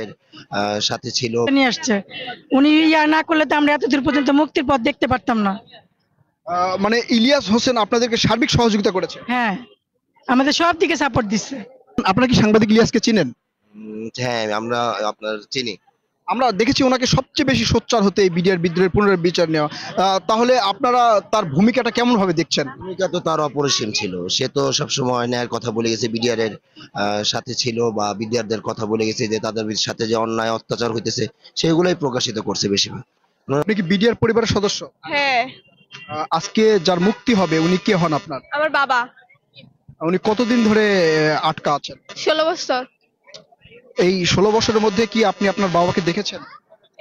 এর সাথে ছিল। নিয়ে আসছে উনি ইয়া না করলে তো আমরা এতদূর পর্যন্ত মুক্তির পথ দেখতে পারতাম না। মানে ইলিয়াস হোসেন আপনাদেরকে সার্বিক সহযোগিতা করেছে। হ্যাঁ, আমাদের সব দিকে সাপোর্ট দিচ্ছে। আপনারা কি সাংবাদিক ইলিয়াসকে চিনেন? হ্যাঁ, আমরা আপনার চিনি। আমরা দেখেছি ওনাকে সবচেয়ে বেশি সোচ্চার হতে এই বিডিআর বিদ্রোহের পুনর্বিচার নেওয়া। তাহলে আপনারা তার ভূমিকাটা কেমন ভাবে দেখছেন? ভূমিকা তো তার অপরিসীম ছিল। সে তো সবসময় ন্যায়ের কথা বলে গেছে, বিডিআর এর সাথে ছিল বা বিডিআরদের কথা বলে গেছে যে তাদের সাথে যে অন্যায় অত্যাচার হইতেছে সেগুলোই প্রকাশিত করছে বেশিরভাগ। আপনি কি বিডিআর পরিবারের সদস্য? হ্যাঁ, আজকে যার মুক্তি হবে উনি কে হন আপনার? আমার বাবা। উনি কতদিন ধরে আটকা আছেন? 16 বছর। এই 16 বছরের মধ্যে কি আপনি আপনার বাবাকে দেখেছেন?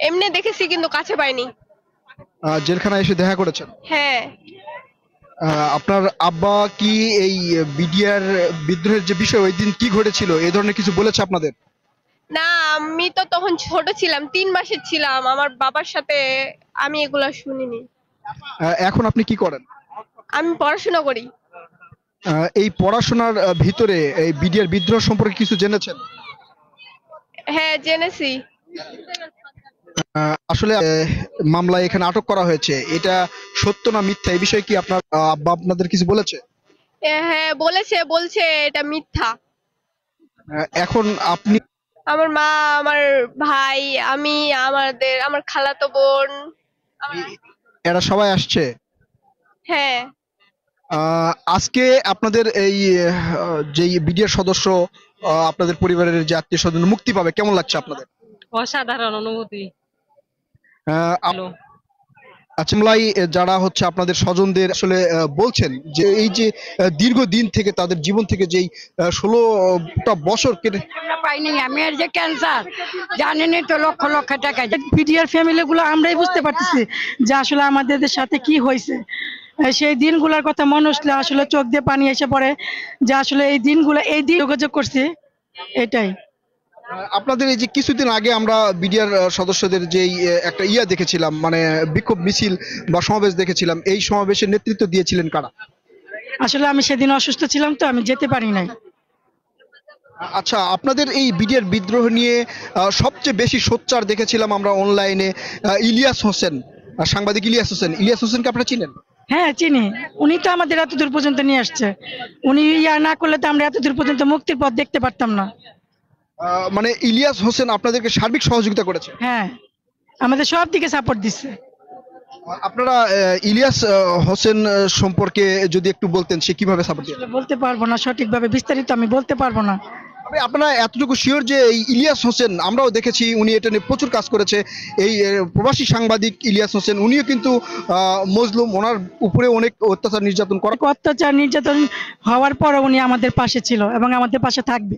এমনি দেখেছি কিন্তু কাছে পাইনি। জেলখানায় এসে দেখা করেছেন? হ্যাঁ, আপনার আব্বা কি এই বিডিআর বিদ্রোহের যে বিষয় ওই দিন কি ঘটেছিল এই ধরনের কিছু বলেছে আপনাদের? না আমি তো তখন ছোট ছিলাম, 3 মাসের ছিলাম। আমার বাবার সাথে আমি এগুলা শুনিনি। এখন আপনি কি করেন? আমি পড়াশোনা করি। এই পড়াশোনার ভিতরে এই বিডিআর বিদ্রোহ সম্পর্কে কিছু জেনেছেন? হ্যাঁ, জেনেছি। আসলে মামলায় এখানে আটক করা হয়েছে, এটা সত্য না মিথ্যা এই বিষয়ে কি আপনার আব্বা আপনাদের কিছু বলেছে? হ্যাঁ, বলছে এটা মিথ্যা। এখন আপনি আমার মা, আমার ভাই, আমি, আমার খালাতো বোন। এরা সবাই আসছে। হ্যাঁ, আজকে আপনাদের এই যে বিডিআর সদস্য আপনাদের পরিবারের যে আত্মীয় স্বজন মুক্তি পাবে কেমন লাগছে আপনাদের? অসাধারণ অনুভূতি। আহ, আচ্ছা মামলায় যারা হচ্ছে আপনাদের স্বজনদের আসলে বলছেন যে এই যে দীর্ঘদিন থেকে তাদের জীবন থেকে যেই 16টা বছর কেটে আমরা পাইনি, আমি আর যে ক্যান্সার জানেনই তো, লক্ষ লক্ষ টাকা। বিডিআর ফ্যামিলি গুলো আমরাই বুঝতে পারতেছি যে আসলে আমাদের সাথে কি হয়েছে। সেই দিনগুলোর কথা মনে আসলে আসলে চোখ দিয়ে পানি এসে পড়ে যে আসলে এই দিনগুলো এই দিন যোগাযোগ করছি এটাই। আপনাদের এই যে কিছুদিন আগে আমরা বিডিআর সদস্যদের যেই একটা দেখেছিলাম, মানে বিক্ষোভ মিছিল বা সমাবেশ দেখেছিলাম, এই সমাবেশের নেতৃত্ব দিয়েছিলেন কারা? আসলে আমি সেদিন অসুস্থ ছিলাম তো আমি যেতে পারি নাই। আচ্ছা, আপনাদের এই বিডিআর বিদ্রোহ নিয়ে সবচেয়ে বেশি সোচ্চার দেখেছিলাম আমরা অনলাইনে ইলিয়াস হোসেন, সাংবাদিক ইলিয়াস হোসেন। ইলিয়াস হোসেনকে আপনারা চিনেন? হ্যাঁ চিনি, উনি তো আমাদের এত দূর পর্যন্ত নিয়ে আসছে। উনি ইয়া না করলে তো আমরা এত দূর পর্যন্ত মুক্তির পথ দেখতে পারতাম না। মানে ইলিয়াস হোসেন আপনাদেরকে সার্বিক সহযোগিতা করেছে। হ্যাঁ, আমাদের সব দিকে সাপোর্ট দিচ্ছে। আপনারা ইলিয়াস হোসেন সম্পর্কে যদি একটু বলতেন, সে কিভাবে সাপোর্ট দিয়ে? বলতে পারবো না সঠিকভাবে, বিস্তারিত আমি বলতে পারবো না। তবে আপনারা এতটুকু শিওর যে এই ইলিয়াস হোসেন, আমরাও দেখেছি উনি এটা নিয়ে প্রচুর কাজ করেছে, এই প্রবাসী সাংবাদিক ইলিয়াস হোসেন, উনিও কিন্তু মজলুম, ওনার উপরে অনেক অত্যাচার নির্যাতন করা। অত্যাচার নির্যাতন হওয়ার পর উনি আমাদের পাশে ছিল এবং আমাদের পাশে থাকবে।